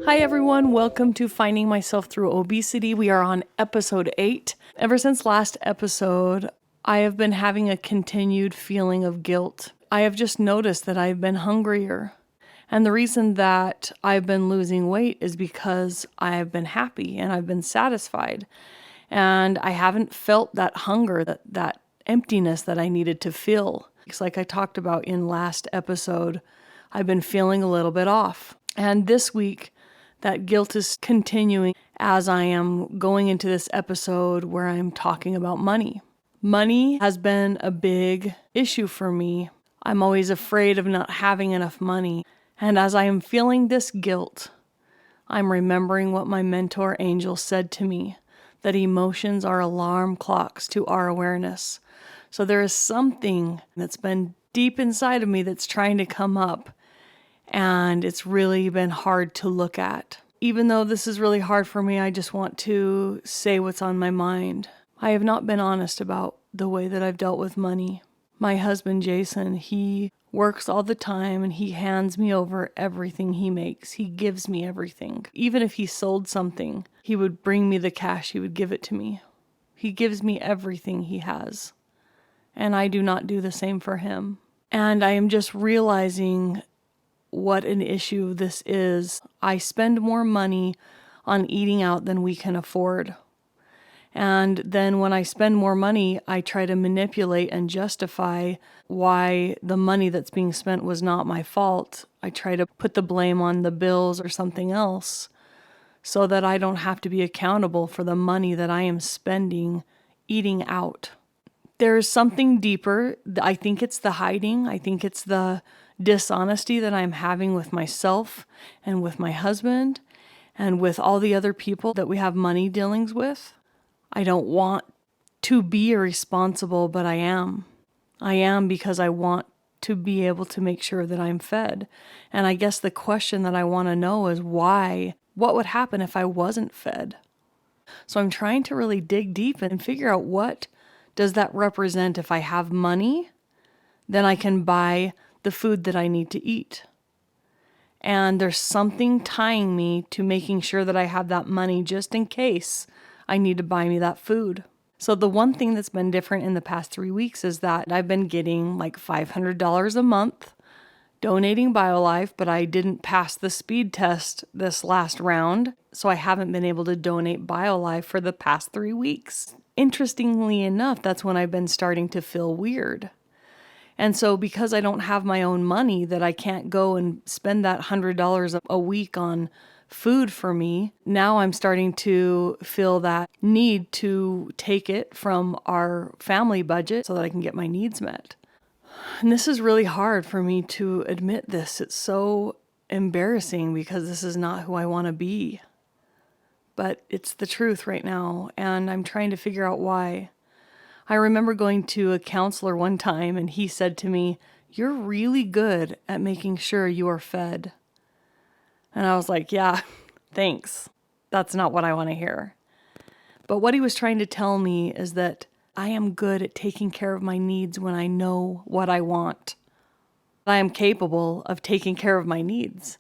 Hi everyone, welcome to Finding Myself Through Obesity. We are on episode 8. Ever since last episode, I have been having a continued feeling of guilt. I have just noticed that I've been hungrier. And the reason that I've been losing weight is because I've been happy and I've been satisfied. And I haven't felt that hunger, that emptiness that I needed to feel. It's like I talked about in last episode, I've been feeling a little bit off. And this week, that guilt is continuing as I am going into this episode where I'm talking about money. Money has been a big issue for me. I'm always afraid of not having enough money. And as I am feeling this guilt, I'm remembering what my mentor angel said to me, that emotions are alarm clocks to our awareness. So there is something that's been deep inside of me that's trying to come up. And it's really been hard to look at. Even though this is really hard for me, I just want to say what's on my mind. I have not been honest about the way that I've dealt with money. My husband, Jason, he works all the time and he hands me over everything he makes. He gives me everything. Even if he sold something, he would bring me the cash, he would give it to me. He gives me everything he has. And I do not do the same for him. And I am just realizing what an issue this is. I spend more money on eating out than we can afford. And then when I spend more money, I try to manipulate and justify why the money that's being spent was not my fault. I try to put the blame on the bills or something else so that I don't have to be accountable for the money that I am spending eating out. There's something deeper. I think it's the hiding. I think it's the dishonesty that I'm having with myself and with my husband and with all the other people that we have money dealings with. I don't want to be irresponsible, but I am. I am because I want to be able to make sure that I'm fed. And I guess the question that I want to know is why? What would happen if I wasn't fed? So I'm trying to really dig deep and figure out what does that represent. If I have money, then I can buy the food that I need to eat. And there's something tying me to making sure that I have that money just in case I need to buy me that food. So the one thing that's been different in the past 3 weeks is that I've been getting like $500 a month donating BioLife, but I didn't pass the speed test this last round. So I haven't been able to donate BioLife for the past 3 weeks. Interestingly enough, that's when I've been starting to feel weird. And so because I don't have my own money, that I can't go and spend that $100 a week on food for me, now I'm starting to feel that need to take it from our family budget so that I can get my needs met. And this is really hard for me to admit this. It's so embarrassing because this is not who I want to be. But it's the truth right now, and I'm trying to figure out why. I remember going to a counselor one time and he said to me, "You're really good at making sure you are fed." And I was like, yeah, thanks. That's not what I want to hear. But what he was trying to tell me is that I am good at taking care of my needs when I know what I want. I am capable of taking care of my needs.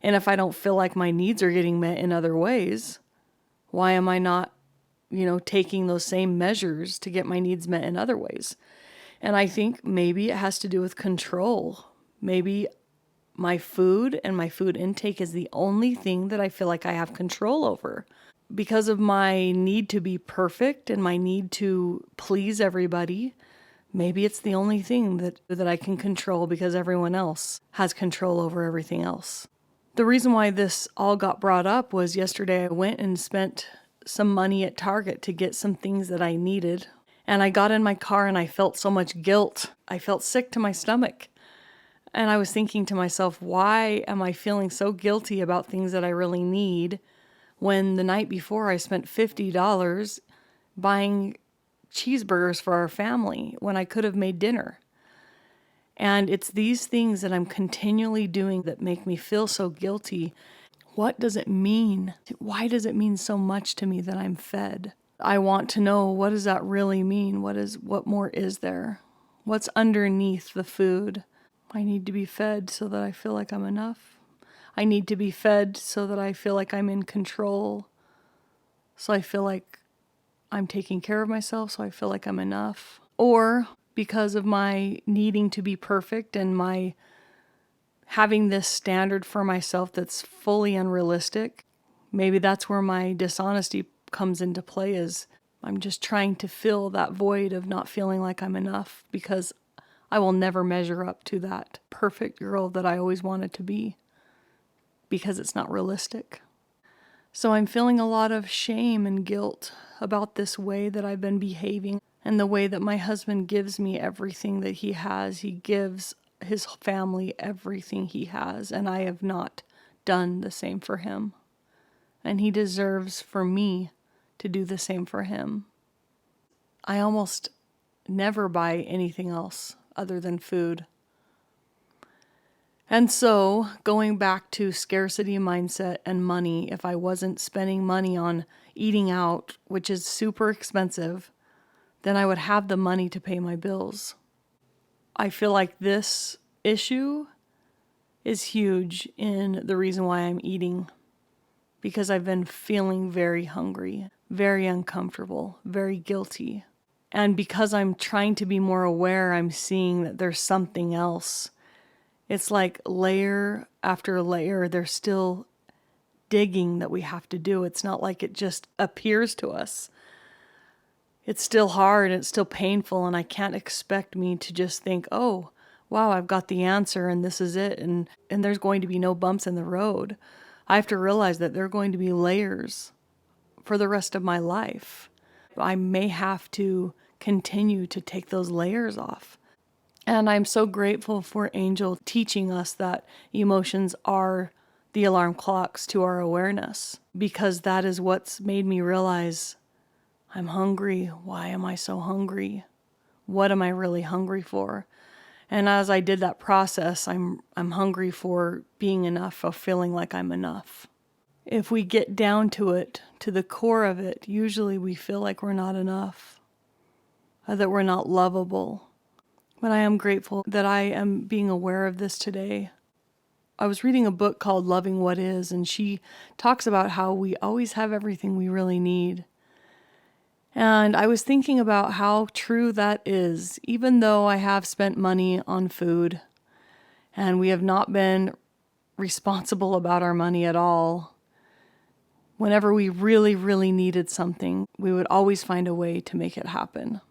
And if I don't feel like my needs are getting met in other ways, why am I not taking those same measures to get my needs met in other ways? And I think maybe it has to do with control. Maybe my food and my food intake is the only thing that I feel like I have control over. Because of my need to be perfect and my need to please everybody, maybe it's the only thing that I can control because everyone else has control over everything else. The reason why this all got brought up was yesterday I went and spent some money at Target to get some things that I needed. And I got in my car and I felt so much guilt. I felt sick to my stomach. And I was thinking to myself, why am I feeling so guilty about things that I really need when the night before I spent $50 buying cheeseburgers for our family when I could have made dinner? And it's these things that I'm continually doing that make me feel so guilty. What does it mean? Why does it mean so much to me that I'm fed? I want to know, what does that really mean? What more is there? What's underneath the food? I need to be fed so that I feel like I'm enough. I need to be fed so that I feel like I'm in control. So I feel like I'm taking care of myself, so I feel like I'm enough. Or because of my needing to be perfect and my having this standard for myself that's fully unrealistic, maybe that's where my dishonesty comes into play, is I'm just trying to fill that void of not feeling like I'm enough, because I will never measure up to that perfect girl that I always wanted to be, because it's not realistic. So I'm feeling a lot of shame and guilt about this way that I've been behaving and the way that my husband gives me everything that he has. He gives his family everything he has, and I have not done the same for him. And he deserves for me to do the same for him. I almost never buy anything else other than food. And so, going back to scarcity mindset and money, if I wasn't spending money on eating out, which is super expensive, then I would have the money to pay my bills. I feel like this issue is huge in the reason why I'm eating, because I've been feeling very hungry, very uncomfortable, very guilty. And because I'm trying to be more aware, I'm seeing that there's something else. It's like layer after layer, there's still digging that we have to do. It's not like it just appears to us. It's still hard, it's still painful, and I can't expect me to just think, oh, wow, I've got the answer and this is it, and there's going to be no bumps in the road. I have to realize that there are going to be layers for the rest of my life. I may have to continue to take those layers off. And I'm so grateful for Angel teaching us that emotions are the alarm clocks to our awareness, because that is what's made me realize I'm hungry. Why am I so hungry? What am I really hungry for? And as I did that process, I'm hungry for being enough, for feeling like I'm enough. If we get down to it, to the core of it, usually we feel like we're not enough, that we're not lovable. But I am grateful that I am being aware of this today. I was reading a book called Loving What Is, and she talks about how we always have everything we really need. And I was thinking about how true that is, even though I have spent money on food and we have not been responsible about our money at all. Whenever we really, really needed something, we would always find a way to make it happen.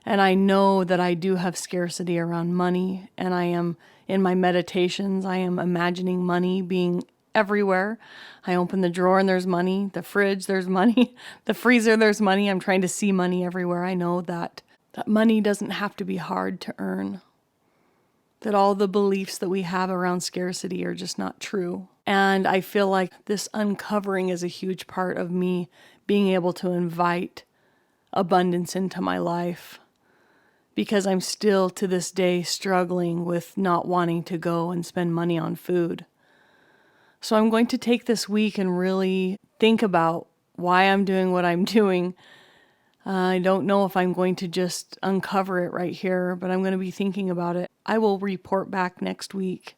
And I know that I do have scarcity around money, and I am, in my meditations, I am imagining money being everywhere. I open the drawer and there's money, the fridge, there's money, the freezer, there's money. I'm trying to see money everywhere. I know that money doesn't have to be hard to earn, that all the beliefs that we have around scarcity are just not true. And I feel like this uncovering is a huge part of me being able to invite abundance into my life, because I'm still to this day struggling with not wanting to go and spend money on food. So I'm going to take this week and really think about why I'm doing what I'm doing. I don't know if I'm going to just uncover it right here, but I'm going to be thinking about it. I will report back next week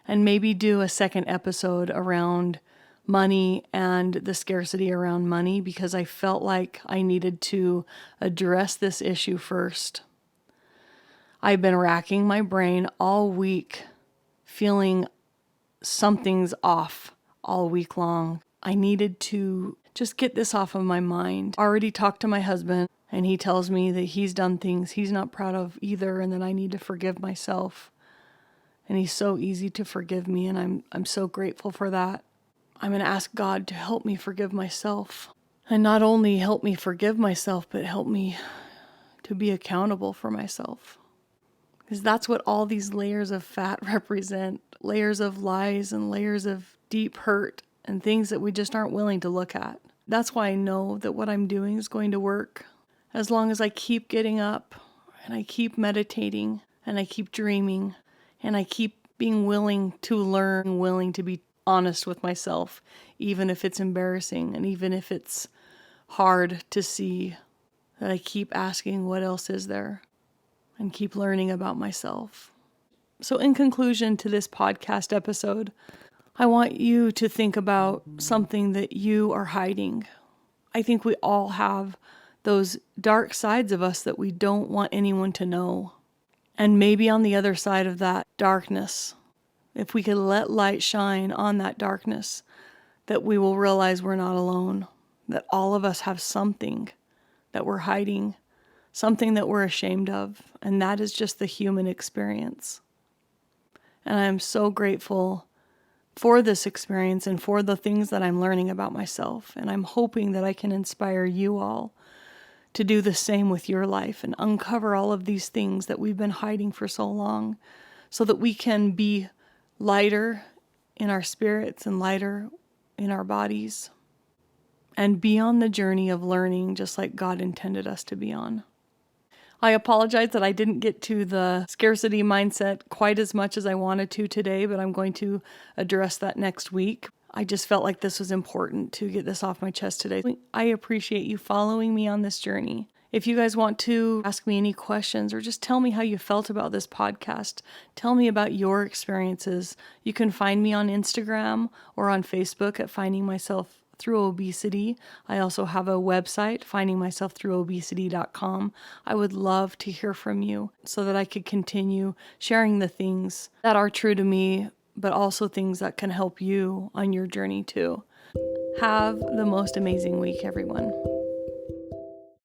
and maybe do a second episode around money and the scarcity around money, because I felt like I needed to address this issue first. I've been racking my brain all week, feeling something's off all week long. I needed to just get this off of my mind. I already talked to my husband, and he tells me that he's done things he's not proud of either, and that I need to forgive myself. And he's so easy to forgive me, and I'm so grateful for that. I'm going to ask God to help me forgive myself. And not only help me forgive myself, but help me to be accountable for myself. Because that's what all these layers of fat represent. Layers of lies and layers of deep hurt and things that we just aren't willing to look at. That's why I know that what I'm doing is going to work. As long as I keep getting up and I keep meditating and I keep dreaming and I keep being willing to learn, willing to be honest with myself, even if it's embarrassing and even if it's hard to see, that I keep asking what else is there and keep learning about myself. So, in conclusion to this podcast episode, I want you to think about something that you are hiding. I think we all have those dark sides of us that we don't want anyone to know. And maybe on the other side of that darkness, if we could let light shine on that darkness, that we will realize we're not alone, that all of us have something that we're hiding, something that we're ashamed of, and that is just the human experience. And I am so grateful for this experience and for the things that I'm learning about myself. And I'm hoping that I can inspire you all to do the same with your life and uncover all of these things that we've been hiding for so long, so that we can be lighter in our spirits and lighter in our bodies and be on the journey of learning just like God intended us to be on. I apologize that I didn't get to the scarcity mindset quite as much as I wanted to today, but I'm going to address that next week. I just felt like this was important to get this off my chest today. I appreciate you following me on this journey. If you guys want to ask me any questions or just tell me how you felt about this podcast, tell me about your experiences. You can find me on Instagram or on Facebook at Finding Myself Through Obesity. I also have a website, findingmyselftthroughobesity.com. I would love to hear from you so that I could continue sharing the things that are true to me, but also things that can help you on your journey too. Have the most amazing week, everyone.